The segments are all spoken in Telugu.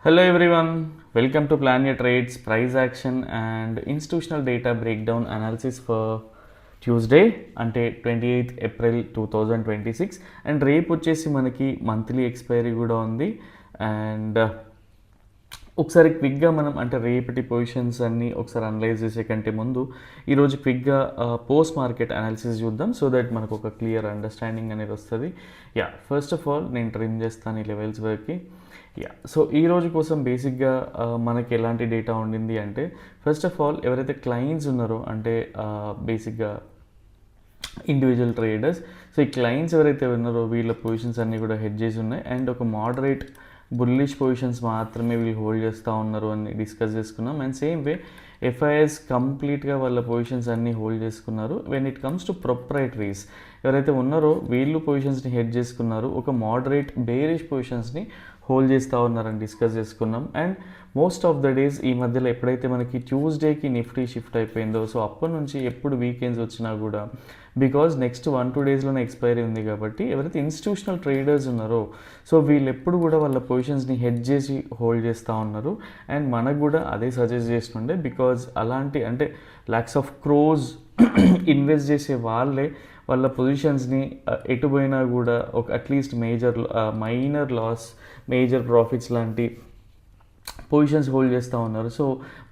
Hello everyone, welcome to Plan Your Trades, Price Action and Institutional Data Breakdown Analysis for Tuesday అంటే 28th April 2026 అండ్ రేపు వచ్చేసి మనకి మంత్లీ ఎక్స్పైరీ కూడా ఉంది అండ్ ఒకసారి క్విక్గా మనం అంటే రేపటి పొజిషన్స్ అన్నీ ఒకసారి అనలైజ్ చేసే కంటే ముందు ఈరోజు క్విక్గా పోస్ట్ మార్కెట్ అనాలిసిస్ చూద్దాం సో దట్ మనకు ఒక క్లియర్ అండర్స్టాండింగ్ అనేది వస్తుంది. ఫస్ట్ ఆఫ్ ఆల్ నేను ట్రిమ్ చేస్తాను ఈ లెవెల్స్ వరకు. సో ఈ రోజు కోసం బేసిక్గా మనకి ఎలాంటి డేటా ఉండింది అంటే ఫస్ట్ ఆఫ్ ఆల్ ఎవరైతే క్లయింట్స్ ఉన్నారో అంటే బేసిక్గా ఇండివిజువల్ ట్రేడర్స్, సో ఈ క్లయింట్స్ ఎవరైతే ఉన్నారో వీళ్ళ పొజిషన్స్ అన్నీ కూడా హెడ్ చేసి ఉన్నాయి అండ్ ఒక మోడరేట్ బుల్లిష్ పొజిషన్స్ మాత్రమే వీళ్ళు హోల్డ్ చేస్తూ ఉన్నారు అని డిస్కస్ చేసుకున్నాం. అండ్ సేమ్ వే ఎఫ్ఐఎస్ కంప్లీట్గా వాళ్ళ పొజిషన్స్ అన్నీ హోల్డ్ చేసుకున్నారు. వెన్ ఇట్ కమ్స్ టు ప్రొప్రైటరీస్ ఎవరైతే ఉన్నారో వీళ్ళు పొజిషన్స్ని హెడ్ చేసుకున్నారు, ఒక మోడరేట్ బేరిష్ పొజిషన్స్ని హోల్డ్ చేస్తూ ఉన్నారని డిస్కస్ చేసుకున్నాం. And most of the days ఈ మధ్యలో ఎప్పుడైతే మనకి ట్యూస్డేకి నిఫ్టీ షిఫ్ట్ అయిపోయిందో సో అప్పటి నుంచి ఎప్పుడు వీకెండ్స్ వచ్చినా కూడా బికాజ్ నెక్స్ట్ 1-2 డేస్లోనే ఎక్స్పైరీ ఉంది కాబట్టి ఎవరైతే ఇన్స్టిట్యూషనల్ ట్రేడర్స్ ఉన్నారో సో వీళ్ళు ఎప్పుడు కూడా వాళ్ళ పొజిషన్స్ని హెడ్ చేసి హోల్డ్ చేస్తూ ఉన్నారు. అండ్ మనకు కూడా అదే సజెస్ట్ చేస్తుండే బికాజ్ అలాంటి అంటే లాక్స్ ఆఫ్ క్రోస్ ఇన్వెస్ట్ చేసే వాళ్ళే వాళ్ళ పొజిషన్స్ని ఎటు పోయినా కూడా ఒక at least minor loss major profits లాంటి పొజిషన్స్ హోల్డ్ చేస్తూ ఉన్నారు. సో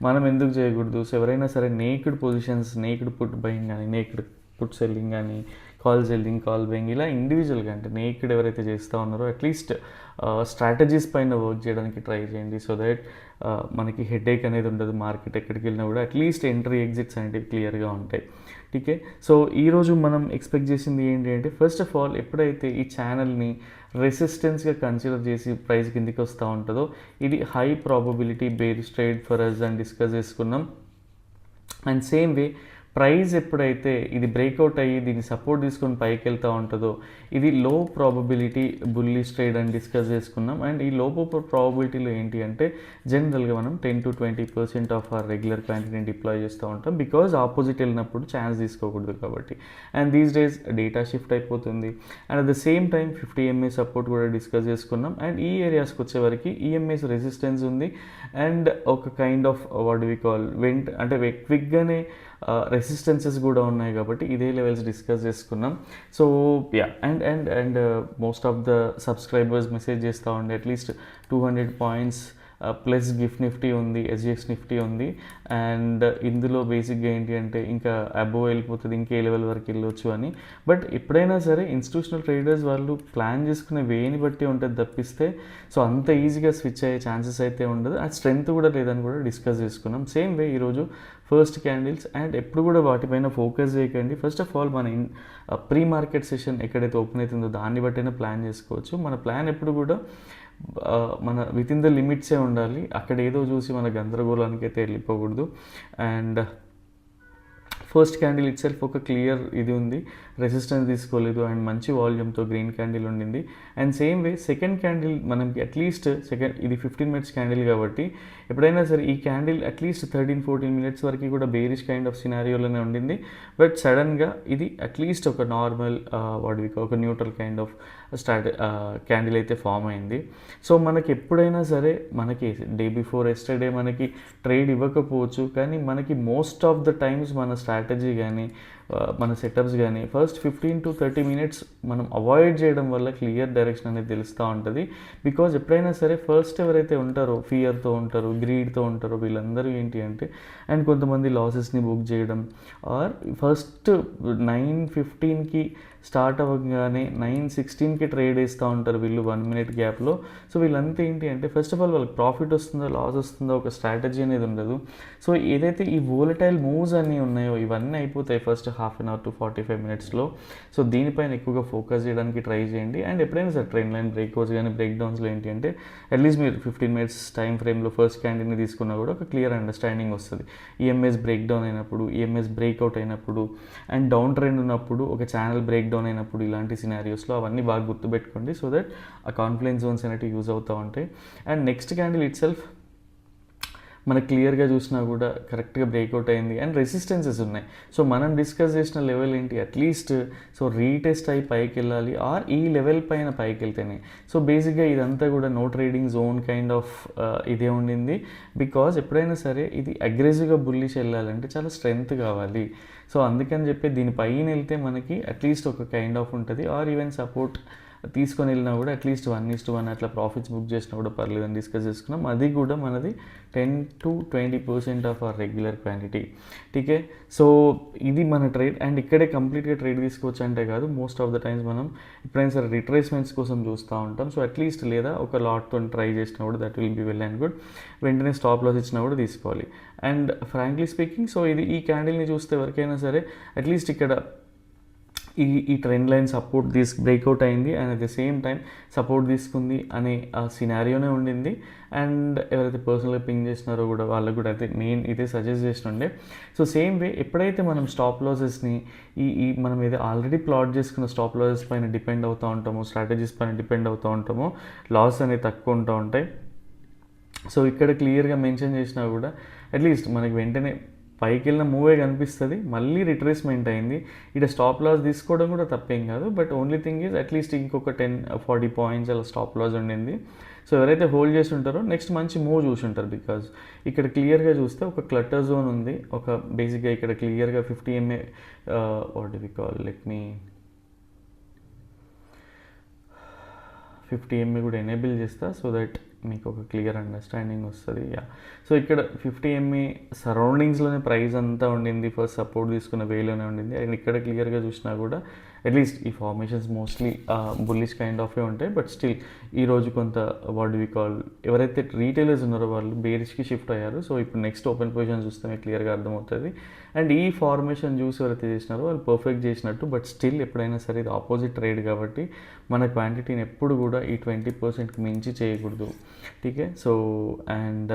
మనం ఎందుకు చేయకూడదు? సో ఎవరైనా సరే naked positions, naked put buying కానీ నేక్డ్ పుట్ సెల్లింగ్ కానీ కాల్ సెల్లింగ్ కాల్ బయింగ్ ఇలా ఇండివిజువల్గా అంటే నేక్డ్ ఎవరైతే చేస్తూ ఉన్నారో అట్లీస్ట్ స్ట్రాటజీస్ పైన వర్క్ చేయడానికి ట్రై చేయండి సో దట్ మనకి హెడేక్ అనేది ఉండదు. మార్కెట్ ఎక్కడికి వెళ్ళినా కూడా అట్లీస్ట్ ఎంట్రీ ఎగ్జిట్స్ అనేవి క్లియర్గా ఉంటాయి. టీకే, సో ఈరోజు మనం ఎక్స్పెక్ట్ చేసింది ఏంటి అంటే ఫస్ట్ ఆఫ్ ఆల్ ఎప్పుడైతే ఈ ఛానల్ని రెసిస్టెన్స్గా కన్సిడర్ చేసి ప్రైస్ కిందికి వస్తూ ఉంటుందో ఇది high probability bearish trade for us అని డిస్కస్ చేసుకున్నాం. అండ్ సేమ్ వే ప్రైస్ ఎప్పుడైతే ఇది బ్రేక్అవుట్ అయ్యి దీన్ని సపోర్ట్ తీసుకొని పైకి వెళ్తూ ఉంటుందో ఇది లో ప్రాబబిలిటీ బుల్లిష్ ట్రేడ్ అని డిస్కస్ చేసుకున్నాం. అండ్ ఈ లో ప్రాబబిలిటీలో ఏంటి అంటే జనరల్గా మనం 10-20% ఆఫ్ ఆర్ రెగ్యులర్ క్వాంటిటీని డిప్లాయ్ చేస్తూ ఉంటాం బికాజ్ ఆపోజిట్ వెళ్ళినప్పుడు ఛాన్స్ తీసుకోకూడదు కాబట్టి. And these days data shift అయిపోతుంది and at the same time 50 MA support కూడా డిస్కస్ చేసుకున్నాం. అండ్ ఈ ఏరియాస్కి వచ్చేవరకు ఈఎంఏస్ రెసిస్టెన్స్ ఉంది అండ్ ఒక kind of what we call went అంటే క్విక్గానే రెసిస్టెన్సెస్ కూడా ఉన్నాయి కాబట్టి ఇదే లెవెల్స్ డిస్కస్ చేసుకున్నాం. So and and and most of the subscribers message చేస్తూ ఉండే at least 200 points plus gift Nifty ఉంది, ఎస్జిఎక్స్ నిఫ్టీ ఉంది అండ్ ఇందులో బేసిక్గా ఏంటి అంటే ఇంకా అబోవ్ వెళ్ళిపోతుంది, ఇంకే లెవెల్ వరకు వెళ్ళొచ్చు అని. బట్ ఎప్పుడైనా సరే ఇన్స్టిట్యూషనల్ ట్రేడర్స్ వాళ్ళు ప్లాన్ చేసుకునే వేని బట్టి ఉంటుంది తప్పిస్తే సో అంత ఈజీగా స్విచ్ అయ్యే ఛాన్సెస్ అయితే ఉండదు. ఆ స్ట్రెంత్ కూడా లేదని కూడా డిస్కస్ చేసుకున్నాం. సేమ్ వే ఈరోజు ఫస్ట్ క్యాండిల్స్ అండ్ ఎప్పుడు కూడా వాటిపైన ఫోకస్ చేయకండి. ఫస్ట్ ఆఫ్ ఆల్ మన ప్రీ మార్కెట్ సెషన్ ఎక్కడైతే ఓపెన్ అవుతుందో దాన్ని బట్టైనా ప్లాన్ చేసుకోవచ్చు. మన ప్లాన్ ఎప్పుడు కూడా మన విత్ ఇన్ ద లిమిట్సే ఉండాలి. అక్కడ ఏదో చూసి మన గందరగోళానికి అయితే వెళ్ళిపోకూడదు. And first candle itself ఒక క్లియర్ ఇది ఉంది, రెసిస్టెన్స్ తీసుకోలేదు అండ్ మంచి వాల్యూమ్తో గ్రీన్ క్యాండిల్ ఉండింది. And same way second candle మనకి అట్లీస్ట్ ఇది 15 minutes క్యాండిల్ కాబట్టి ఎప్పుడైనా సరే ఈ క్యాండిల్ అట్లీస్ట్ 13-14 minutes వరకు కూడా బేరిష్ కైండ్ ఆఫ్ సినారియోలోనే ఉండింది. బట్ సడన్గా ఇది అట్లీస్ట్ ఒక నార్మల్ ఒక న్యూట్రల్ కైండ్ ఆఫ్ క్యాండిల్ అయితే ఫామ్ అయింది. సో మనకి ఎప్పుడైనా సరే మనకి డే బిఫోర్ ఎస్టర్డే మనకి ట్రేడ్ ఇవ్వకపోవచ్చు కానీ మనకి మోస్ట్ ఆఫ్ ద టైమ్స్ మన స్ట్రాటజీ కానీ మన సెటప్స్ కానీ ఫస్ట్ 15-30 minutes మనం అవాయిడ్ చేయడం వల్ల క్లియర్ డైరెక్షన్ అనేది తెలుస్తూ ఉంటుంది. బికాజ్ ఎప్పుడైనా సరే ఫస్ట్ ఎవరైతే ఉంటారో ఫియర్తో ఉంటారో గ్రీడ్తో ఉంటారో వీళ్ళందరూ ఏంటి అంటే అండ్ కొంతమంది లాసెస్ని బుక్ చేయడం ఆర్ ఫస్ట్ 9:15కి స్టార్ట్ అవ్వగానే 9:16కి ట్రేడ్ వేస్తూ ఉంటారు వీళ్ళు 1 minute గ్యాప్లో. సో వీళ్ళంతా ఏంటి అంటే ఫస్ట్ ఆఫ్ ఆల్ వాళ్ళకి ప్రాఫిట్ వస్తుందో లాస్ వస్తుందో ఒక స్ట్రాటజీ అనేది ఉండదు. సో ఏదైతే ఈ వోలటైల్ మూవ్స్ అన్నీ ఉన్నాయో ఇవన్నీ అయిపోతాయి ఫస్ట్ 1/2 hour to 45 minutesలో. సో దీనిపైన ఎక్కువగా ఫోకస్ చేయడానికి ట్రై చేయండి. అండ్ ఎప్పుడైనా సరే ట్రెండ్ లైన్ బ్రేక్అవుట్స్ కానీ బ్రేక్ డౌన్స్లో ఏంటి అంటే అట్లీస్ట్ మీరు 15 minutes టైం ఫ్రేమ్లో ఫస్ట్ క్యాండిల్ని తీసుకున్నా కూడా ఒక క్లియర్ అండర్స్టాండింగ్ వస్తుంది. ఈఎంఎస్ బ్రేక్ డౌన్ అయినప్పుడు, ఈఎంఎస్ బ్రేక్అవుట్ అయినప్పుడు అండ్ డౌన్ ట్రెండ్ ఉన్నప్పుడు, ఒక ఛానల్ బ్రేక్ డౌన్ అయినప్పుడు ఇలాంటి సినారియోస్లో అవన్నీ బాగా గుర్తుపెట్టుకోండి సో దట్ ఆ కాన్ఫిడెన్స్ జోన్స్ అనేవి యూజ్ అవుతూ ఉంటాయి. And next candle it self మనకు క్లియర్గా చూసినా కూడా కరెక్ట్గా బ్రేక్అవుట్ అయింది అండ్ రెసిస్టెన్సెస్ ఉన్నాయి. సో మనం డిస్కస్ చేసిన లెవెల్ ఏంటి, అట్లీస్ట్ సో రీటెస్ట్ అయి పైకి వెళ్ళాలి ఆర్ ఈ లెవెల్ పైన పైకి వెళ్తేనే. సో బేసిక్గా ఇదంతా కూడా no trading zone kind of ఇదే ఉండింది. బికాజ్ ఎప్పుడైనా సరే ఇది అగ్రెసివ్గా బుల్లిష్ వెళ్ళాలంటే చాలా స్ట్రెంగ్త్ కావాలి. సో అందుకని చెప్పి దీనిపైన వెళ్తే మనకి అట్లీస్ట్ ఒక కైండ్ ఆఫ్ ఉంటుంది, ఆర్ ఈవెన్ సపోర్ట్ తీసుకొని వెళ్ళినా కూడా అట్లీస్ట్ 1:1 అట్లా ప్రాఫిట్స్ బుక్ చేసినా కూడా పర్లేదని డిస్కస్ చేసుకున్నాం. అది కూడా మనది 10 to 20% of our regular quantity. TK, so ఇది మన ట్రేడ్. అండ్ ఇక్కడే కంప్లీట్గా ట్రేడ్ తీసుకోవచ్చు అంటే కాదు, మోస్ట్ ఆఫ్ ద టైమ్స్ మనం ఎప్పుడైనా సరే రిట్రేస్మెంట్స్ కోసం చూస్తూ ఉంటాం. సో అట్లీస్ట్ లేదా ఒక లాట్తో ట్రై చేసినా కూడా that will be well and good. వెంటనే స్టాప్ లాస్ ఇచ్చినా కూడా తీసుకోవాలి. అండ్ ఫ్రాంక్లీ స్పీకింగ్, సో ఇది ఈ క్యాండిల్ని చూస్తే ఎవరికైనా సరే అట్లీస్ట్ ఇక్కడ ఈ ట్రెండ్ లైన్ సపోర్ట్ బ్రేక్అవుట్ అయింది and at the same time support తీసుకుంది అనే ఆ సినారియోనే ఉండింది. అండ్ ఎవరైతే పర్సనల్గా పింగ్ చేసినారో కూడా వాళ్ళకు కూడా అయితే నేను ఇదే సజెస్ట్ చేస్తుండే. సో సేమ్ వే ఎప్పుడైతే మనం స్టాప్ లాసెస్ని ఈ మనం ఏదో ఆల్రెడీ ప్లాట్ చేసుకున్న స్టాప్ లాసెస్ పైన డిపెండ్ అవుతూ ఉంటామో, స్ట్రాటజీస్ పైన డిపెండ్ అవుతూ ఉంటామో, లాస్ అనేవి తక్కువ ఉంటూ ఉంటాయి. సో ఇక్కడ క్లియర్గా మెన్షన్ చేసినా కూడా అట్లీస్ట్ మనకి వెంటనే పైకి వెళ్ళిన మూవే కనిపిస్తుంది, మళ్ళీ రిట్రేస్మెంట్ అయింది. ఇక్కడ స్టాప్ లాస్ తీసుకోవడం కూడా తప్పేం కాదు, but only thing is at least ఇంకొక 10-40 పాయింట్స్ అలా స్టాప్ లాస్ ఉండింది. సో ఎవరైతే హోల్డ్ చేసి ఉంటారో నెక్స్ట్ మంచి మూవ్ చూసి ఉంటారు. బికాజ్ ఇక్కడ క్లియర్గా చూస్తే ఒక క్లటర్ జోన్ ఉంది, ఒక బేసిక్గా ఇక్కడ క్లియర్గా 50 MA what we call let me 50 MA కూడా ఎనేబుల్ చేస్తా సో దట్ మీకు ఒక క్లియర్ అండర్స్టాండింగ్ వస్తుంది. యా, సో ఇక్కడ 50 MA సరౌండింగ్స్లోనే ప్రైస్ అంతా ఉండింది, ఫస్ట్ సపోర్ట్ తీసుకున్న వేలోనే ఉండింది. అండ్ ఇక్కడ క్లియర్గా చూసినా కూడా అట్లీస్ట్ ఈ ఫార్మేషన్స్ మోస్ట్లీ బుల్లిష్ కైండ్ ఆఫే ఉంటాయి. బట్ స్టిల్ ఈరోజు కొంత వాట్ వి కాల్ ఎవరైతే రీటైలర్స్ ఉన్నారో వాళ్ళు బేరిష్కి షిఫ్ట్ అయ్యారు. సో ఇప్పుడు నెక్స్ట్ ఓపెన్ పొజిషన్ చూస్తే మీకు క్లియర్గా అర్థమవుతుంది. అండ్ ఈ ఫార్మేషన్ చూసి ఎవరైతే చేసినారో వాళ్ళు పర్ఫెక్ట్ చేసినట్టు. బట్ స్టిల్ ఎప్పుడైనా సరే ఇది ఆపోజిట్ ట్రేడ్ కాబట్టి మన క్వాంటిటీని ఎప్పుడు కూడా ఈ 20%కి మించి చేయకూడదు. టీకే, సో అండ్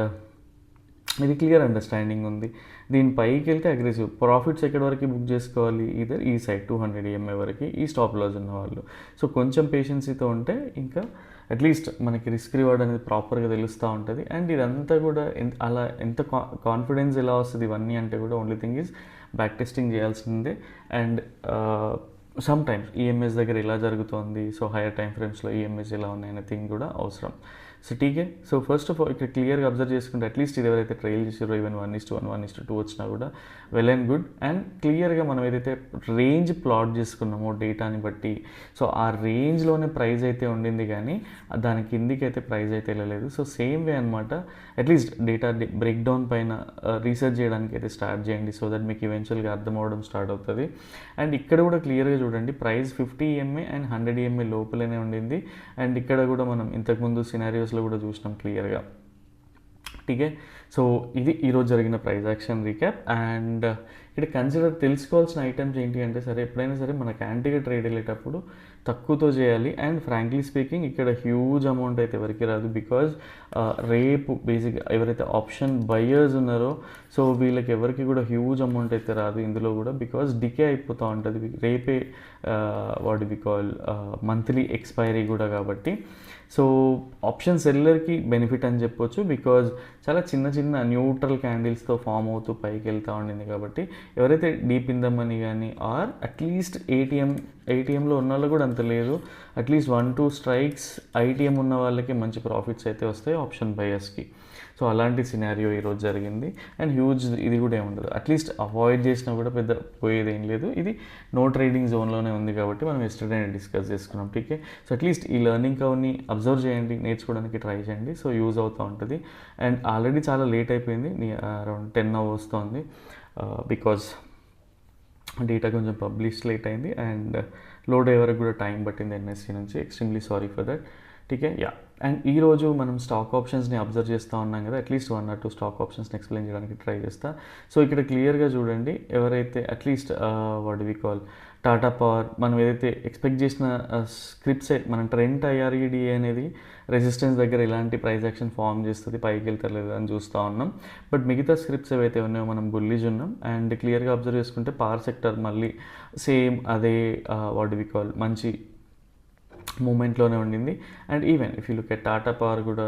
ఇది క్లియర్ అండర్స్టాండింగ్ ఉంది. దీని పైకి వెళ్తే అగ్రెసివ్ ప్రాఫిట్స్ ఎక్కడి వరకు బుక్ చేసుకోవాలి, ఇదర్ ఈ సైడ్ 200 MA వరకు ఈ స్టాప్ లాస్ ఉన్న వాళ్ళు. సో కొంచెం పేషెన్సీతో ఉంటే ఇంకా అట్లీస్ట్ మనకి రిస్క్ రివార్డ్ అనేది ప్రాపర్గా తెలుస్తూ ఉంటుంది. అండ్ ఇదంతా కూడా అలా ఎంత కాన్ఫిడెన్స్ ఎలా వస్తుంది ఇవన్నీ అంటే కూడా only thing is back testing చేయాల్సిందే. అండ్ సమ్ టైమ్స్ ఈఎంఎస్ దగ్గర ఎలా జరుగుతుంది, సో హైయర్ టైం ఫ్రేమ్స్లో ఈఎంఎస్ ఎలా ఉన్నాయనే థింగ్ కూడా అవసరం. సో టీకే, సో ఫస్ట్ ఆఫ్ ఆల్ ఇక్కడ క్లియర్గా అబ్జర్వ్ చేసుకుంటే అట్లీస్ట్ ఇది ఎవరైతే ట్రైల్ చేసారో ఈవెన్ 1:1, 1:2 వచ్చినా కూడా వెల్ అండ్ గుడ్. అండ్ క్లియర్గా మనం ఏదైతే రేంజ్ ప్లాట్ చేసుకున్నామో డేటాని బట్టి, సో ఆ రేంజ్లోనే ప్రైస్ అయితే ఉండింది కానీ దాని కిందికి అయితే ప్రైస్ అయితే వెళ్ళలేదు. సో సేమ్ వే అనమాట, అట్లీస్ట్ డేటా బ్రేక్ డౌన్ పైన రీసెర్చ్ చేయడానికి అయితే స్టార్ట్ చేయండి సో దట్ మీకు ఈవెన్చువల్గా అర్థం అవ్వడం స్టార్ట్ అవుతుంది. అండ్ ఇక్కడ కూడా క్లియర్గా చూడండి ప్రైస్ 50 MA అండ్ 100 MA లోపలనే ఉండింది. అండ్ ఇక్కడ కూడా మనం ఇంతకుముందు సినారియోస్లో కూడా చూసినాం క్లియర్గా. టీకే, సో ఇది ఈరోజు జరిగిన ప్రైస్ యాక్షన్ రీక్యాప్. అండ్ ఇక్కడ కన్సిడర్ తెలుసుకోవాల్సిన ఐటమ్స్ ఏంటి అంటే సరే ఎప్పుడైనా సరే మనకు యాంటీగా ట్రేడ్ వెళ్ళేటప్పుడు తక్కువతో చేయాలి. అండ్ ఫ్రాంక్లీ స్పీకింగ్ ఇక్కడ హ్యూజ్ అమౌంట్ అయితే ఎవరికి రాదు. బికాజ్ రేపు బేసిక్ ఎవరైతే ఆప్షన్ బయర్స్ ఉన్నారో సో వీళ్ళకి ఎవరికి కూడా హ్యూజ్ అమౌంట్ అయితే రాదు ఇందులో కూడా. బికాజ్ డికే అయిపోతూ ఉంటుంది రేపే what we call monthly expiry కూడా కాబట్టి. సో ఆప్షన్ సెల్లర్కి బెనిఫిట్ అని చెప్పొచ్చు. బికాజ్ చాలా చిన్న చిన్న న్యూట్రల్ క్యాండిల్స్తో ఫామ్ అవుతూ పైకి వెళ్తూ ఉండింది కాబట్టి ఎవరైతే డీప్ ఇన్ ద మనీ కానీ ఆర్ అట్లీస్ట్ ఏటీఎంలో ఉన్న వాళ్ళు కూడా అంత లేదు, అట్లీస్ట్ 1-2 స్ట్రైక్స్ ఐటీఎం ఉన్న వాళ్ళకి మంచి ప్రాఫిట్స్ అయితే వస్తాయి ఆప్షన్ బయర్స్కి. సో అలాంటి సినారియో ఈరోజు జరిగింది. అండ్ హ్యూజ్ ఇది కూడా ఏముండదు, అట్లీస్ట్ అవాయిడ్ చేసినా కూడా పెద్ద పోయేది ఏం లేదు. ఇది నో ట్రేడింగ్ జోన్లోనే ఉంది కాబట్టి మనం ఎస్టర్డే డిస్కస్ చేసుకున్నాం. టీకే, సో అట్లీస్ట్ ఈ లెర్నింగ్ కవ్ని అబ్జర్వ్ చేయండి, నేర్చుకోవడానికి ట్రై చేయండి. సో యూజ్ అవుతూ ఉంటుంది. అండ్ ఆల్రెడీ చాలా లేట్ అయిపోయింది, అరౌండ్ 10 వస్తుంది బికాజ్ డేటా కొంచెం పబ్లిష్ లేట్ అయింది అండ్ లోడ్ అయ్యే వరకు కూడా టైం పట్టింది ఎన్ఎస్సీ నుంచి. Extremely sorry for that. TK, yeah. And ఈరోజు మనం స్టాక్ ఆప్షన్స్ని అబ్జర్వ్ చేస్తూ ఉన్నాం కదా, అట్లీస్ట్ 1 or 2 స్టాక్ ఆప్షన్స్ని ఎక్స్ప్లెయిన్ చేయడానికి ట్రై చేస్తా. సో ఇక్కడ క్లియర్గా చూడండి ఎవరైతే at least what we call Tata Power మనం ఏదైతే ఎక్స్పెక్ట్ చేసిన స్క్రిప్ట్స్ మనం ట్రెంట్ IREDA అనేది రెసిస్టెన్స్ దగ్గర ఎలాంటి ప్రైస్ యాక్షన్ ఫామ్ చేస్తుంది పైకి వెళ్తలేదు అని చూస్తూ ఉన్నాం. బట్ మిగతా స్క్రిప్ట్స్ ఏవైతే ఉన్నాయో మనం బుల్లిష్ ఉన్నాం. అండ్ క్లియర్గా అబ్జర్వ్ చేసుకుంటే పవర్ సెక్టర్ మళ్ళీ సేమ్ అదే వాట్ వి కాల్ మంచి మూమెంట్లోనే ఉండింది. And even if you look at Tata power కూడా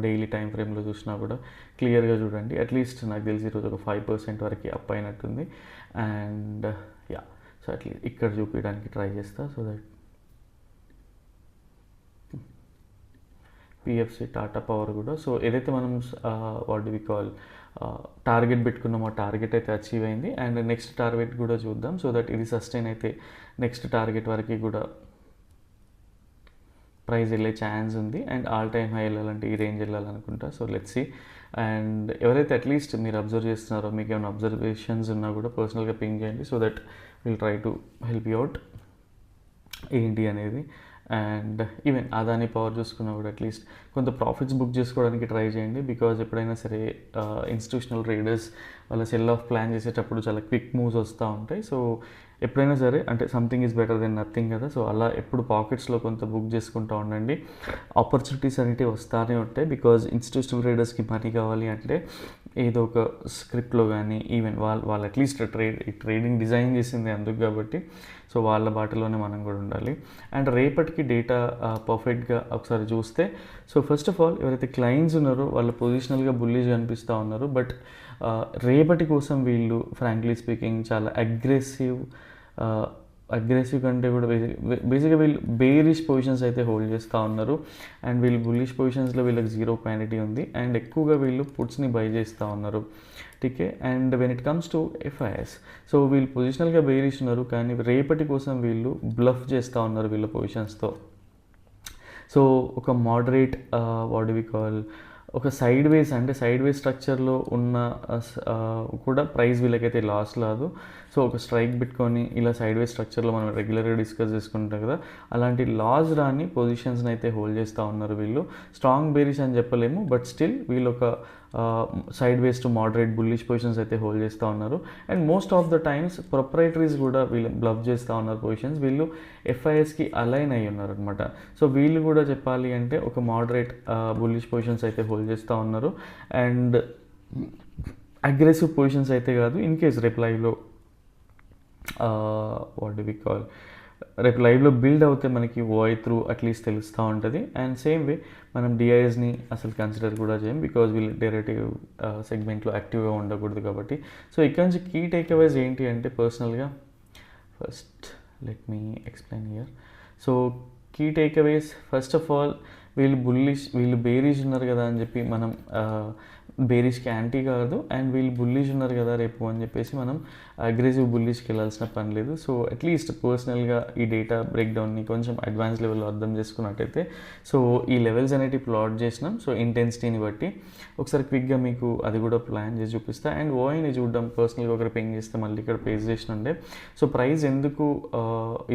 డైలీ టైం ఫ్రేమ్లో చూసినా కూడా క్లియర్గా చూడండి, అట్లీస్ట్ నాకు తెలిసి ఈరోజు ఒక 5% వరకు అప్ అయినట్టుంది. అండ్ యా, సో అట్లీస్ట్ ఇక్కడ చూపించడానికి ట్రై చేస్తా. So that PFC Tata power కూడా, సో ఏదైతే మనం what do we call target పెట్టుకున్నామో టార్గెట్ అయితే అచీవ్ అయింది. అండ్ నెక్స్ట్ టార్గెట్ కూడా చూద్దాం, సో దట్ ఇది సస్టైన్ అయితే నెక్స్ట్ టార్గెట్ వరకు కూడా ప్రైస్ వెళ్ళే ఛాన్స్ ఉంది. అండ్ ఆల్ టైమ్ హై వెళ్ళాలంటే ఈ రేంజ్ వెళ్ళాలనుకుంటా. So let's see. అండ్ ఎవరైతే అట్లీస్ట్ మీరు అబ్జర్వ్ చేస్తున్నారో, మీకు ఏమైనా అబ్జర్వేషన్స్ ఉన్నా కూడా పర్సనల్గా పింగ్ చేయండి, so that will try to help you out ఏంటి అనేది. అండ్ ఈవెన్ అదాని పవర్ చూసుకున్నా కూడా అట్లీస్ట్ కొంత ప్రాఫిట్స్ బుక్ చేసుకోవడానికి ట్రై చేయండి, బికాజ్ ఎప్పుడైనా సరే ఇన్స్టిట్యూషనల్ ట్రేడర్స్ వాళ్ళ సెల్ ఆఫ్ ప్లాన్ చేసేటప్పుడు చాలా క్విక్ మూవ్స్ వస్తూ ఉంటాయి. సో ఎప్పుడైనా సరే అంటే something is better than nothing కదా, సో అలా ఎప్పుడు పాకెట్స్లో కొంత బుక్ చేసుకుంటూ ఉండండి. ఆపర్చునిటీస్ అనేవి వస్తూనే ఉంటాయి, బికాజ్ ఇన్స్టిట్యూషనల్ ట్రేడర్స్కి మనీ కావాలి అంటే ఏదో ఒక స్క్రిప్ట్లో కానీ ఈవెన్ వాళ్ళు అట్లీస్ట్ ట్రేడింగ్ డిజైన్ చేసింది అందుకు కాబట్టి, సో వాళ్ళ బాటలోనే మనం కూడా ఉండాలి. అండ్ రేపటికి డేటా పర్ఫెక్ట్గా ఒకసారి చూస్తే, సో ఫస్ట్ ఆఫ్ ఆల్ ఎవరైతే క్లయింట్స్ ఉన్నారో వాళ్ళు పొజిషనల్గా బుల్లిష్గా అనిపిస్తూ ఉన్నారు. బట్ రేపటి కోసం వీళ్ళు ఫ్రాంక్లీ స్పీకింగ్ చాలా అగ్రెసివ్ కంటే కూడా బేసిక్గా వీళ్ళు బేరిష్ పొజిషన్స్ అయితే హోల్డ్ చేస్తూ ఉన్నారు. అండ్ వీళ్ళు బుల్లిష్ పొజిషన్స్లో వీళ్ళకి జీరో క్వాంటిటీ ఉంది. అండ్ ఎక్కువగా వీళ్ళు పుట్స్ని బై చేస్తూ ఉన్నారు. టీకే. And when it comes to FIs, so వీళ్ళు పొజిషనల్గా బేరిష్ ఉన్నారు, కానీ రేపటి కోసం వీళ్ళు బ్లఫ్ చేస్తూ ఉన్నారు వీళ్ళ పొజిషన్స్తో. సో ఒక moderate what do we call ఒక సైడ్ వేస్ స్ట్రక్చర్లో ఉన్న కూడా ప్రైస్ వీళ్ళకైతే లాస్ రాదు. సో ఒక స్ట్రైక్ పెట్టుకొని ఇలా సైడ్ వేస్ స్ట్రక్చర్లో మనం రెగ్యులర్గా డిస్కస్ చేసుకుంటాం కదా, అలాంటి లాస్ రాని పొజిషన్స్ని అయితే హోల్డ్ చేస్తూ ఉన్నారు వీళ్ళు. స్ట్రాంగ్ బేరిష్ అని చెప్పలేము, బట్ స్టిల్ వీళ్ళు ఒక sideways to moderate bullish positions అయితే హోల్డ్ చేస్తూ ఉన్నారు. And most of the times proprietaries కూడా వీళ్ళు బ్లఫ్ చేస్తూ ఉన్నారు పొజిషన్స్. వీళ్ళు ఎఫ్ఐఎస్కి అలైన్ అయ్యి ఉన్నారు అనమాట. సో వీళ్ళు కూడా చెప్పాలి అంటే ఒక మోడరేట్ బుల్లిష్ పొజిషన్స్ అయితే హోల్డ్ చేస్తూ ఉన్నారు. అండ్ అగ్రెసివ్ పొజిషన్స్ అయితే కాదు. ఇన్ కేస్ రేపు లైవ్లో వాట్ డు వి కాల్ రేపు లైవ్లో బిల్డ్ అవుతే మనకి ఓఐ త్రూ అట్లీస్ట్ తెలుస్తూ ఉంటుంది. అండ్ సేమ్ వే మనం డిఐఎస్ని అసలు కన్సిడర్ కూడా చేయం, బికాజ్ వీళ్ళు డెరివేటివ్ సెగ్మెంట్లో యాక్టివ్గా ఉండకూడదు కాబట్టి. సో ఇక్కడ నుంచి కీ టేక్అవేస్ ఏంటి అంటే, పర్సనల్గా first let me explain here. So key takeaways first of all వీళ్ళు బేరిష్ ఉన్నారు కదా అని చెప్పి మనం బేరిష్కి యాంటీ కాదు. అండ్ వీళ్ళు బుల్లిష్ ఉన్నారు కదా రేపు అని చెప్పేసి మనం అగ్రెసివ్ బుల్లిష్కి వెళ్ళాల్సిన పని లేదు. సో అట్లీస్ట్ పర్సనల్గా ఈ డేటా బ్రేక్డౌన్ని కొంచెం అడ్వాన్స్ లెవెల్లో అర్థం చేసుకున్నట్టయితే, సో ఈ లెవెల్స్ అనేవి ప్లాట్ చేసినాం. సో ఇంటెన్సిటీని బట్టి ఒకసారి క్విక్గా మీకు అది కూడా ప్లాన్ చేసి చూపిస్తా. అండ్ ఓఐని చూడడం పర్సనల్గా ఒకరు పెయింగ్ చేస్తే మళ్ళీ ఇక్కడ పేజ్ చేసినండే. సో ప్రైస్ ఎందుకు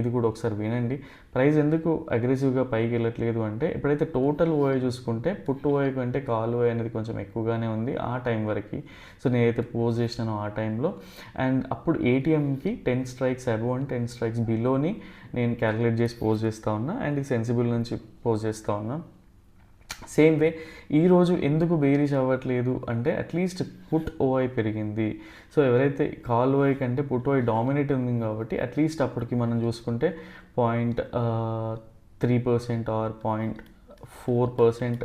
ఇది కూడా ఒకసారి వినండి. ప్రైస్ ఎందుకు అగ్రెసివ్గా పైకి వెళ్ళట్లేదు అంటే, ఎప్పుడైతే టోటల్ ఓఐ చూసుకుంటే పుట్టు ఓఐ కంటే కాల్ ఓఐ అనేది కొంచెం ఎక్కువగానే ఉంది ఆ టైం వరకు. సో నేనైతే పోజ్ చేసినానో ఆ టైంలో. అండ్ అప్పుడు ఏటీఎంకి 10 strikes అబవ్ అండ్ 10 strikes బిలోని నేను క్యాలిక్యులేట్ చేసి పోజ్ చేస్తూ ఉన్నా. అండ్ ఈ సెన్సిబుల్ నుంచి పోజ్ చేస్తూ ఉన్నా. సేమ్ వే ఈరోజు ఎందుకు బేరిష్ అవ్వట్లేదు అంటే, అట్లీస్ట్ పుట్ ఓఐ పెరిగింది. సో ఎవరైతే కాల్ ఓఐ కంటే పుట్ ఓఐ డామినేట్ ఉంది కాబట్టి అట్లీస్ట్ అప్పటికి మనం చూసుకుంటే 0.3% ఆర్ 0.4%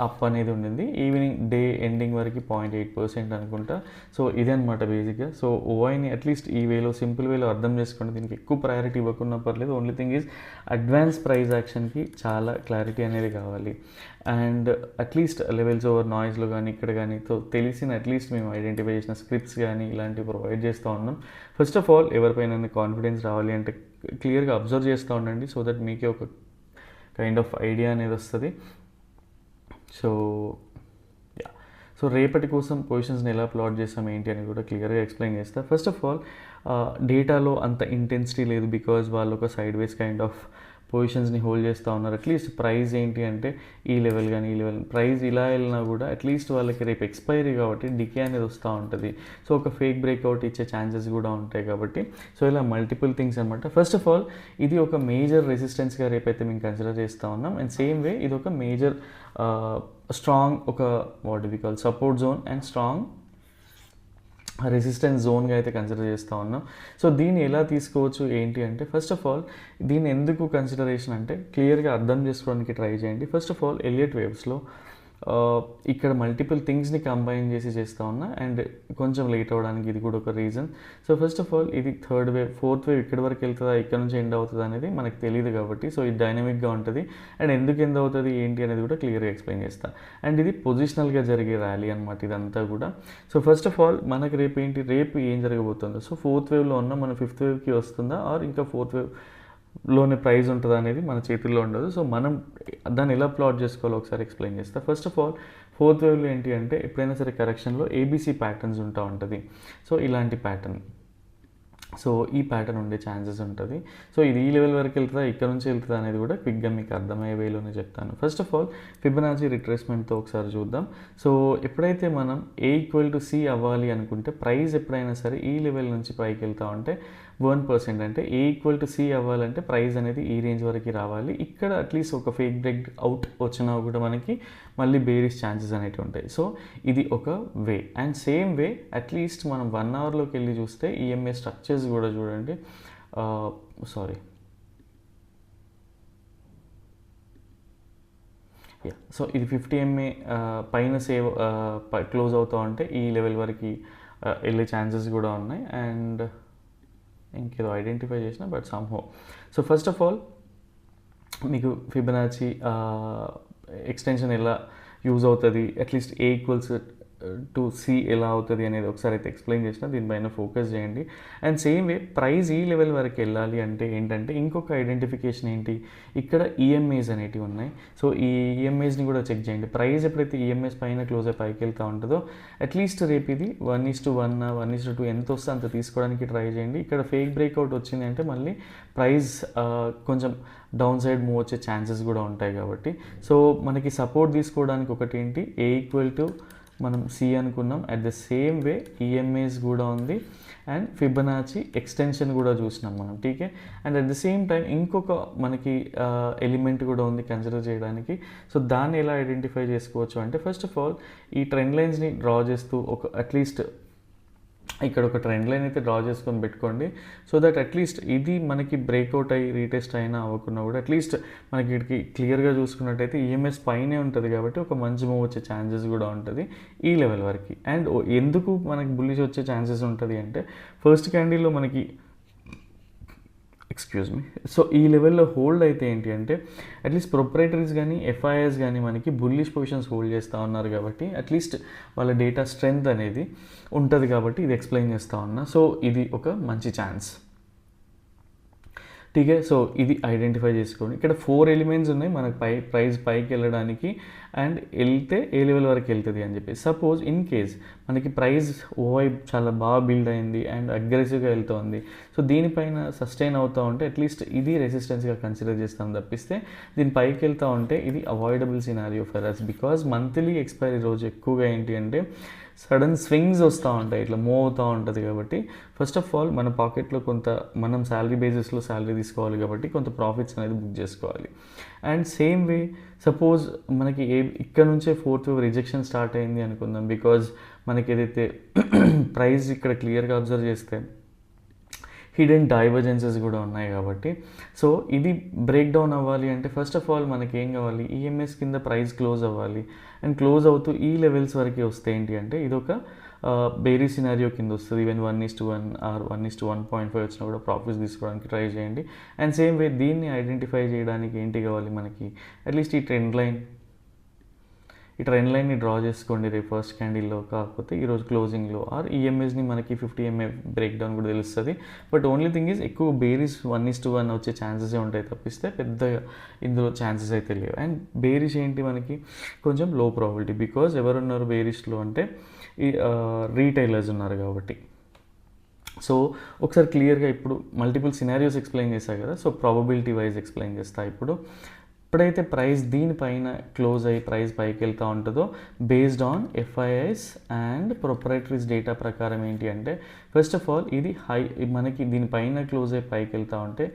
అప్ అనేది ఉండింది. ఈవినింగ్ డే ఎండింగ్ వరకు 0.8% అనుకుంటా. సో ఇదే అనమాట బేసిక్గా. సో ఓఐని అట్లీస్ట్ ఈ వేలో సింపుల్ వేలో అర్థం చేసుకోండి. దీనికి ఎక్కువ ప్రయారిటీ ఇవ్వకుండా పర్లేదు. Only thing is advance price యాక్షన్కి చాలా క్లారిటీ అనేది కావాలి. అండ్ అట్లీస్ట్ లెవెల్స్ ఓవర్ నాయిస్లో కానీ ఇక్కడ కానీ తెలిసిన అట్లీస్ట్ మేము ఐడెంటిఫై చేసిన స్క్రిప్ట్స్ కానీ ఇలాంటివి ప్రొవైడ్ చేస్తూ ఉన్నాం. ఫస్ట్ ఆఫ్ ఆల్ ఎవరిపైన కాన్ఫిడెన్స్ రావాలి అంటే క్లియర్గా అబ్జర్వ్ చేస్తూ ఉండండి, సో దట్ మీకే ఒక కైండ్ ఆఫ్ ఐడియా అనేది వస్తుంది. సో యా, సో రేపటి కోసం పొజిషన్స్ని ఎలా ప్లాట్ చేస్తాం ఏంటి అని కూడా క్లియర్గా ఎక్స్ప్లెయిన్ చేస్తా. ఫస్ట్ ఆఫ్ ఆల్ డేటాలో అంత ఇంటెన్సిటీ లేదు, బికాజ్ వాళ్ళు ఒక సైడ్ వేస్ కైండ్ ఆఫ్ పొజిషన్స్ని హోల్డ్ చేస్తూ ఉన్నారు. అట్లీస్ట్ ప్రైస్ ఏంటి అంటే ఈ లెవెల్ కానీ ఈ లెవెల్ ప్రైస్ ఇలా వెళ్ళినా కూడా అట్లీస్ట్ వాళ్ళకి రేపు ఎక్స్పైరీ కాబట్టి డికే అనేది వస్తూ ఉంటుంది. సో ఒక ఫేక్ బ్రేక్అవుట్ ఇచ్చే ఛాన్సెస్ కూడా ఉంటాయి కాబట్టి, సో ఇలా మల్టిపుల్ థింగ్స్ అనమాట. ఫస్ట్ ఆఫ్ ఆల్ ఇది ఒక మేజర్ రెసిస్టెన్స్గా రేపైతే మేము కన్సిడర్ చేస్తూ ఉన్నాం. అండ్ సేమ్ వే ఇది ఒక మేజర్ స్ట్రాంగ్ ఒక what we call support zone and strong resistance జోన్గా అయితే కన్సిడర్ చేస్తూ ఉన్నాం. సో దీన్ని ఎలా తీసుకోవచ్చు ఏంటి అంటే, ఫస్ట్ ఆఫ్ ఆల్ దీన్ని ఎందుకు కన్సిడరేషన్ అంటే క్లియర్గా అర్థం చేసుకోవడానికి ట్రై చేయండి. ఫస్ట్ ఆఫ్ ఆల్ ఎలియట్ వేవ్స్లో ఇక్కడ మల్టిపుల్ థింగ్స్ని కంబైన్ చేసి చేస్తూ ఉన్నా అండ్ కొంచెం లేట్ అవ్వడానికి ఇది కూడా ఒక reason. So first of all ఇది థర్డ్ వేవ్, ఫోర్త్ వేవ్ ఇక్కడి వరకు వెళ్తుందా, ఇక్కడ నుంచి ఎండ్ అవుతుంది అనేది మనకు తెలియదు కాబట్టి, సో ఇది డైనమిక్గా ఉంటుంది అండ్ ఎందుకు ఎండ్ అవుతుంది ఏంటి అనేది కూడా క్లియర్గా ఎక్స్ప్లెయిన్ చేస్తాను. అండ్ ఇది పొజిషనల్గా జరిగే ర్యాలీ అనమాట ఇదంతా కూడా. సో ఫస్ట్ ఆఫ్ ఆల్ మనకి రేపు ఏం జరగబోతుందో, సో ఫోర్త్ వేవ్లో ఉన్న మన ఫిఫ్త్ వేవ్కి వస్తుందా ఆర్ ఇంకా ఫోర్త్ వేవ్లోనే ప్రైస్ ఉంటుందా అనేది మన చేతుల్లో ఉండదు. సో మనం దాన్ని ఎలా ప్లాట్ చేసుకోవాలో ఒకసారి ఎక్స్ప్లెయిన్ చేస్తా. ఫస్ట్ ఆఫ్ ఆల్ ఫోర్త్ వేవ్లో ఏంటి అంటే ఎప్పుడైనా సరే కరెక్షన్లో ఏబీసీ ప్యాటర్న్స్ ఉంటా ఉంటుంది. సో ఇలాంటి ప్యాటర్న్, సో ఈ ప్యాటర్న్ ఉండే ఛాన్సెస్ ఉంటుంది. సో ఇది ఈ లెవెల్ వరకు వెళ్తుందా, ఇక్కడ నుంచి వెళ్తుందా అనేది కూడా క్విక్గా మీకు అర్థమయ్యే వేలోనే చెప్తాను. ఫస్ట్ ఆఫ్ ఆల్ ఫిబొనాచి రిట్రేస్మెంట్తో ఒకసారి చూద్దాం. సో ఎప్పుడైతే మనం A=C అవ్వాలి అనుకుంటే ప్రైస్ ఎప్పుడైనా సరే ఈ లెవెల్ నుంచి పైకి వెళ్తా ఉంటే 1% అంటే A=C అవ్వాలంటే ప్రైస్ అనేది ఈ రేంజ్ వరకు రావాలి. ఇక్కడ అట్లీస్ట్ ఒక ఫేక్ బ్రేక్ అవుట్ వచ్చినా కూడా మనకి మళ్ళీ బేరిష్ ఛాన్సెస్ అనేవి ఉంటాయి. సో ఇది ఒక వే. అండ్ సేమ్ వే అట్లీస్ట్ మనం 1 అవర్లోకి వెళ్ళి చూస్తే ఈఎంఏ స్ట్రక్చర్స్ కూడా చూడండి. సో ఇది 50 MA పైన క్లోజ్ అవుతూ ఉంటే ఈ లెవెల్ వరకు వెళ్ళే ఛాన్సెస్ కూడా ఉన్నాయి. అండ్ ఇంకేదో ఐడెంటిఫై చేసిన but somehow. So first of all మీకు ఫిబొనాచి ఎక్స్టెన్షన్ ఎలా యూజ్ అవుతుంది, అట్లీస్ట్ A=C ఎలా అవుతుంది అనేది ఒకసారి అయితే ఎక్స్ప్లెయిన్ చేసిన, దీనిపైన ఫోకస్ చేయండి. అండ్ సేమ్ వే ప్రైస్ ఈ లెవెల్ వరకు వెళ్ళాలి అంటే ఏంటంటే ఇంకొక ఐడెంటిఫికేషన్ ఏంటి, ఇక్కడ ఈఎంఏస్ అనేటివి ఉన్నాయి. సో ఈ ఈఎంఏస్ని కూడా చెక్ చేయండి. ప్రైస్ ఎప్పుడైతే ఈఎంఏస్ పైన క్లోజ్ అయి పైకి వెళ్తూ ఉంటుందో అట్లీస్ట్ రేపు ఇది 1:1 1:2 ఎంత వస్తే అంత తీసుకోవడానికి ట్రై చేయండి. ఇక్కడ ఫేక్ బ్రేక్అవుట్ వచ్చింది అంటే మళ్ళీ ప్రైస్ కొంచెం డౌన్ సైడ్ మూవ్ వచ్చే ఛాన్సెస్ కూడా ఉంటాయి కాబట్టి, సో మనకి సపోర్ట్ తీసుకోవడానికి ఒకటి ఏంటి మనం C అనుకున్నాం. At the same way EMAs కూడా ఉంది అండ్ ఫిబొనాచి ఎక్స్టెన్షన్ కూడా చూసినాం మనం, టీకే. And at the same time ఇంకొక మనకి ఎలిమెంట్ కూడా ఉంది కన్సిడర్ చేయడానికి. సో దాన్ని ఎలా ఐడెంటిఫై చేసుకోవచ్చు అంటే ఫస్ట్ ఆఫ్ ఆల్ ఈ ట్రెండ్ లైన్స్ని డ్రా చేస్తూ అట్లీస్ట్ ఇక్కడ ఒక ట్రెండ్ లైన్ అయితే డ్రా చేసుకొని పెట్టుకోండి. సో దట్ అట్లీస్ట్ ఇది మనకి బ్రేక్అవుట్ అయ్యి రీటెస్ట్ అయినా అవ్వకున్నా కూడా అట్లీస్ట్ మనకి వీటికి క్లియర్గా చూసుకున్నట్టయితే ఈఎంఎస్ పైనే ఉంటుంది కాబట్టి ఒక మంచి మూవ్ వచ్చే ఛాన్సెస్ కూడా ఉంటుంది ఈ లెవెల్ వరకు. అండ్ ఎందుకు మనకి బుల్లిష్ వచ్చే ఛాన్సెస్ ఉంటుంది అంటే ఫస్ట్ క్యాండిల్లో మనకి సో ఈ లెవెల్లో హోల్డ్ అయితే ఏంటి అంటే అట్లీస్ట్ ప్రొప్రైటరీస్ కానీ ఎఫ్ఐఎస్ కానీ మనకి బుల్లిష్ పొజిషన్స్ హోల్డ్ చేస్తూ ఉన్నారు కాబట్టి అట్లీస్ట్ వాళ్ళ డేటా స్ట్రెంగ్త్ అనేది ఉంటుంది కాబట్టి ఇది ఎక్స్ప్లెయిన్ చేస్తూ ఉన్నా. సో ఇది ఒక మంచి ఛాన్స్, ఠీకే. సో ఇది ఐడెంటిఫై చేసుకోండి. ఇక్కడ 4 ఎలిమెంట్స్ ఉన్నాయి మనకు ప్రైస్ పైకి వెళ్ళడానికి అండ్ వెళ్తే ఏ లెవెల్ వరకు వెళ్తుంది అని చెప్పి. సపోజ్ ఇన్ కేస్ మనకి ప్రైస్ ఓవై చాలా బాగా బిల్డ్ అయింది అండ్ అగ్రెసివ్గా వెళ్తుంది, సో దీనిపైన సస్టైన్ అవుతూ ఉంటే అట్లీస్ట్ ఇది రెసిస్టెన్స్గా కన్సిడర్ చేస్తాం తప్పిస్తే దీని పైకి వెళ్తూ ఉంటే ఇది avoidable scenario for us. Because monthly expiry రోజు ఎక్కువగా ఏంటి అంటే సడన్ స్వింగ్స్ వస్తూ ఉంటాయి, ఇట్లా మూవ్ అవుతూ ఉంటుంది. కాబట్టి ఫస్ట్ ఆఫ్ ఆల్ మన పాకెట్లో కొంత మనం శాలరీ బేసిస్లో శాలరీ తీసుకోవాలి కాబట్టి కొంత ప్రాఫిట్స్ అనేది బుక్ చేసుకోవాలి. అండ్ సేమ్ వే సపోజ్ మనకి ఇక్కడ నుంచే 4th వేవ్ రిజెక్షన్ స్టార్ట్ అయింది అనుకుందాం. బికాజ్ మనకి ఏదైతే ప్రైస్ ఇక్కడ క్లియర్గా అబ్జర్వ్ చేస్తే హిడెన్ డైవర్జెన్సెస్ కూడా ఉన్నాయి కాబట్టి, సో ఇది బ్రేక్ డౌన్ అవ్వాలి అంటే ఫస్ట్ ఆఫ్ ఆల్ మనకి ఏం కావాలి, ఈఎంఎస్ కింద ప్రైస్ క్లోజ్ అవ్వాలి. అండ్ క్లోజ్ అవుతూ ఈ లెవెల్స్ వరకు వస్తే ఏంటి అంటే ఇది ఒక బేరీ సినారియో కింద వస్తుంది. ఈవెన్ 1:1 ఆర్ 1:1.5 వచ్చినా కూడా ప్రాఫిట్స్ తీసుకోవడానికి ట్రై చేయండి. అండ్ సేమ్ వే దీన్ని ఐడెంటిఫై చేయడానికి ఏంటి కావాలి మనకి, అట్లీస్ట్ ఈ ట్రెండ్ లైన్ని డ్రా చేసుకోండి రేపు ఫస్ట్ క్యాండిల్లో, కాకపోతే ఈరోజు క్లోజింగ్లో ఆర్ ఈఎంఎస్ని మనకి 50 MA బ్రేక్ డౌన్ కూడా తెలుస్తుంది. బట్ ఓన్లీ థింగ్ ఈజ్ ఎక్కువ బేరీస్ 1:1 వచ్చే ఛాన్సెస్ ఉంటాయి తప్పిస్తే పెద్దగా ఇందులో ఛాన్సెస్ అయితే లేవు. అండ్ బేరిష్ ఏంటి మనకి కొంచెం లో ప్రాబిలిటీ, బికాజ్ ఎవరున్నారు బేరిష్లో అంటే ఈ రీటైలర్స్ ఉన్నారు కాబట్టి. సో ఒకసారి క్లియర్గా ఇప్పుడు మల్టిపుల్ సినారియోస్ ఎక్స్ప్లెయిన్ చేశాను కదా, సో ప్రాబబిలిటీ వైజ్ ఎక్స్ప్లెయిన్ చేస్తా. ఎప్పుడైతే ప్రైస్ దీనిపైన క్లోజ్ అయ్యి ప్రైస్ పైకి వెళ్తూ ఉంటుందో based on FIIs and proprietaries data ప్రకారం ఏంటి అంటే ఫస్ట్ ఆఫ్ ఆల్ ఇది మనకి దీనిపైన క్లోజ్ అయ్యి పైకి వెళ్తూ ఉంటే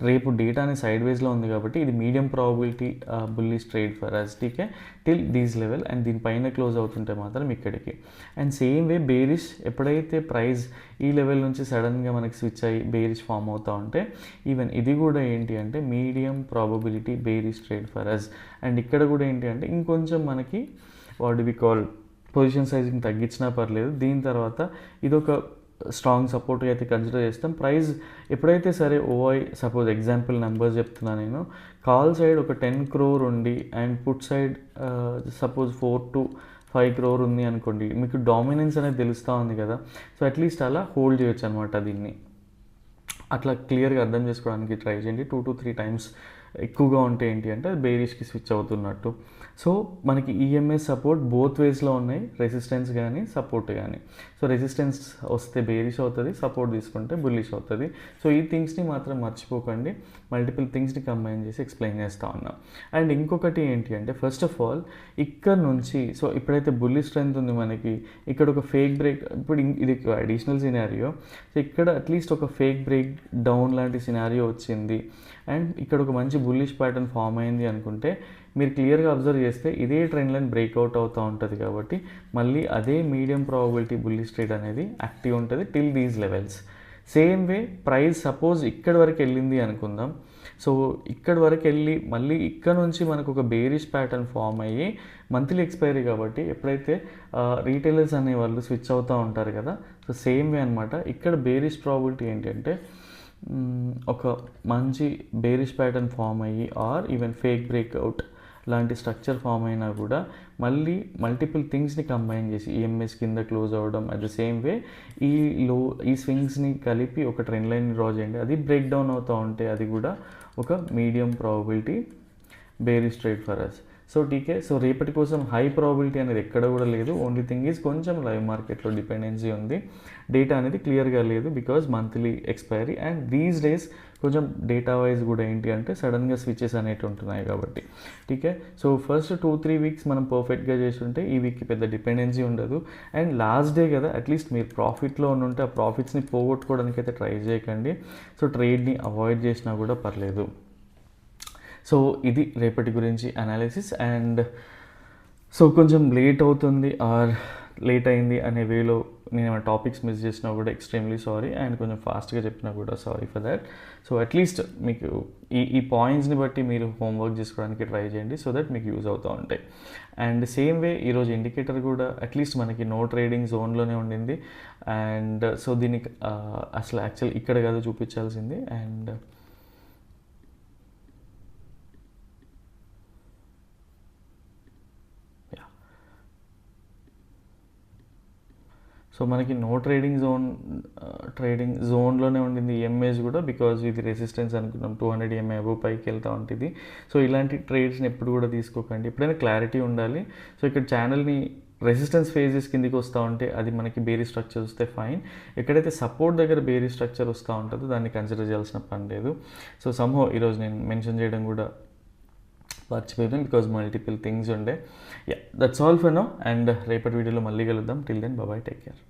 రేపు డేటా అనేది సైడ్ వేస్లో ఉంది కాబట్టి ఇది medium probability bullish trade for us, టీకే, టిల్ దీస్ లెవెల్. అండ్ దీనిపైన క్లోజ్ అవుతుంటే మాత్రం ఇక్కడికి. అండ్ సేమ్ వే బేరిష్, ఎప్పుడైతే ప్రైస్ ఈ లెవెల్ నుంచి సడన్గా మనకి స్విచ్ అయ్యి బేరిష్ ఫామ్ అవుతూ ఉంటే ఈవెన్ ఇది కూడా ఏంటి అంటే medium probability bearish trade for us. And ఇక్కడ కూడా ఏంటి అంటే ఇంకొంచెం మనకి what we call position sizing తగ్గించినా పర్లేదు. దీని తర్వాత ఇదొక స్ట్రాంగ్ సపోర్ట్గా అయితే కన్సిడర్ చేస్తాం. ప్రైస్ ఎప్పుడైతే సరే ఓఐ సపోజ్ ఎగ్జాంపుల్ నెంబర్స్ చెప్తున్నాను నేను, కాల్ సైడ్ ఒక 10 crore ఉండి and put side suppose 4 to 5 crore ఉంది అనుకోండి, మీకు డామినెన్స్ అనేది తెలుస్తూ ఉంది కదా. సో అట్లీస్ట్ అలా హోల్డ్ చేయొచ్చు అనమాట. దీన్ని అట్లా క్లియర్గా అర్థం చేసుకోవడానికి ట్రై చేయండి. 2 to 3 times ఎక్కువగా ఉంటే ఏంటి అంటే అది బేరిష్కి స్విచ్ అవుతున్నట్టు. సో మనకి ఈఎంఎస్ సపోర్ట్ బోత్ వేస్లో ఉన్నాయి, రెసిస్టెన్స్ కానీ సపోర్ట్ కానీ. సో రెసిస్టెన్స్ వస్తే బేరిష్ అవుతుంది, సపోర్ట్ తీసుకుంటే బుల్లిష్ అవుతుంది. సో ఈ థింగ్స్ని మాత్రం మర్చిపోకండి, మల్టిపుల్ థింగ్స్ని కంబైన్ చేసి ఎక్స్ప్లెయిన్ చేస్తూ ఉన్నాం. అండ్ ఇంకొకటి ఏంటి అంటే ఫస్ట్ ఆఫ్ ఆల్ ఇక్కడ నుంచి, సో ఇప్పుడైతే బుల్లిష్ స్ట్రెంత్ ఉంది మనకి, ఇక్కడ ఒక ఫేక్ బ్రేక్, ఇప్పుడు ఇది అడిషనల్ సినారియో. సో ఇక్కడ అట్లీస్ట్ ఒక ఫేక్ బ్రేక్ డౌన్ లాంటి సినారియో వచ్చింది అండ్ ఇక్కడ ఒక మంచి బుల్లిష్ ప్యాటర్న్ ఫామ్ అయింది అనుకుంటే మీరు క్లియర్గా అబ్జర్వ్ చేస్తే ఇదే ట్రెండ్ లైన్ బ్రేక్అవుట్ అవుతూ ఉంటుంది కాబట్టి మళ్ళీ అదే మీడియం ప్రాబబిలిటీ బుల్లిష్ ట్రేడ్ అనేది యాక్టివ్ ఉంటుంది till these levels. Same way price suppose ఇక్కడి వరకు వెళ్ళింది అనుకుందాం. సో ఇక్కడి వరకు వెళ్ళి మళ్ళీ ఇక్కడ నుంచి మనకు ఒక బేరిష్ ప్యాటర్న్ ఫామ్ అయ్యి మంత్లీ ఎక్స్పైరీ కాబట్టి ఎప్పుడైతే రీటైలర్స్ అనే వాళ్ళు స్విచ్ అవుతూ ఉంటారు కదా, సో సేమ్ వే అనమాట. ఇక్కడ బేరిష్ ప్రాబిలిటీ ఏంటంటే ఒక మంచి బేరిష్ ప్యాటర్న్ ఫామ్ అయ్యి ఆర్ ఈవెన్ ఫేక్ బ్రేక్అవుట్ లాంటి స్ట్రక్చర్ ఫామ్ అయినా కూడా మళ్ళీ మల్టిపుల్ థింగ్స్ని కంబైన్ చేసి ఈఎంఎస్ కింద క్లోజ్ అవ్వడం, అట్ ద సేమ్ వే ఈ స్వింగ్స్ని కలిపి ఒక ట్రెండ్ లైన్ డ్రా చేయండి, అది బ్రేక్ డౌన్ అవుతూ ఉంటే అది కూడా ఒక medium probability bearish trade for us. So టీకే, సో రేపటి కోసం హై ప్రాబిలిటీ అనేది ఎక్కడ కూడా లేదు. ఓన్లీ థింగ్ ఈజ్ కొంచెం లైవ్ మార్కెట్లో డిపెండెన్సీ ఉంది, డేటా అనేది క్లియర్గా లేదు because monthly expiry and these days కొంచెం డేటా వైజ్ కూడా ఏంటి అంటే సడన్గా స్విచెస్ అనేవి ఉంటున్నాయి కాబట్టి టీకే. సో ఫస్ట్ 2-3 weeks మనం పర్ఫెక్ట్గా చేసి ఉంటే ఈ వీక్కి పెద్ద డిపెండెన్సీ ఉండదు. అండ్ లాస్ట్ డే కదా, అట్లీస్ట్ మీరు ప్రాఫిట్లో ఉంటే ఆ ప్రాఫిట్స్ని పోగొట్టుకోవడానికి అయితే ట్రై చేయకండి. సో ట్రేడ్ని అవాయిడ్ చేసినా కూడా పర్లేదు. సో ఇది రేపటి గురించి అనాలిసిస్. అండ్ సో కొంచెం లేట్ అవుతుంది ఆర్ లేట్ అయింది అనే వేలో నేను ఏమైనా టాపిక్స్ మిస్ చేసినా కూడా ఎక్స్ట్రీమ్లీ సారీ, అండ్ కొంచెం ఫాస్ట్గా చెప్పినా కూడా sorry for that. So at least మీకు ఈ పాయింట్స్ని బట్టి మీరు హోంవర్క్ చేసుకోవడానికి ట్రై చేయండి సో దట్ మీకు యూజ్ అవుతూ ఉంటాయి. అండ్ సేమ్ వే ఈరోజు ఇండికేటర్ కూడా అట్లీస్ట్ మనకి నో ట్రేడింగ్ జోన్లోనే ఉండింది. అండ్ సో దీనికి అసలు యాక్చువల్ ఇక్కడ కాదు చూపించాల్సింది. అండ్ సో మనకి నో ట్రేడింగ్ జోన్లోనే ఉండింది ఈఎంఏస్ కూడా, బికాజ్ ఇది రెసిస్టెన్స్ అనుకున్నాం 200 EMA అబవ్ పైకి వెళ్తూ ఉంటుంది. సో ఇలాంటి ట్రేడ్స్ని ఎప్పుడు కూడా తీసుకోకండి, ఎప్పుడైనా క్లారిటీ ఉండాలి. సో ఇక్కడ ఛానల్ని రెసిస్టెన్స్ ఫేజెస్ కిందికి వస్తూ ఉంటే అది మనకి బేరీ స్ట్రక్చర్ వస్తే ఫైన్, ఎక్కడైతే సపోర్ట్ దగ్గర బేరీ స్ట్రక్చర్ వస్తూ ఉంటుందో దాన్ని కన్సిడర్ చేయాల్సిన పని లేదు. సో సమ్హౌ ఈరోజు నేను మెన్షన్ చేయడం కూడా మర్చిపోయాను బికాజ్ మల్టిపుల్ థింగ్స్ ఉండే. Yeah, that's all for now. And రేపటి వీడియోలో మళ్ళీ కలుద్దాం. Till then bye, take care.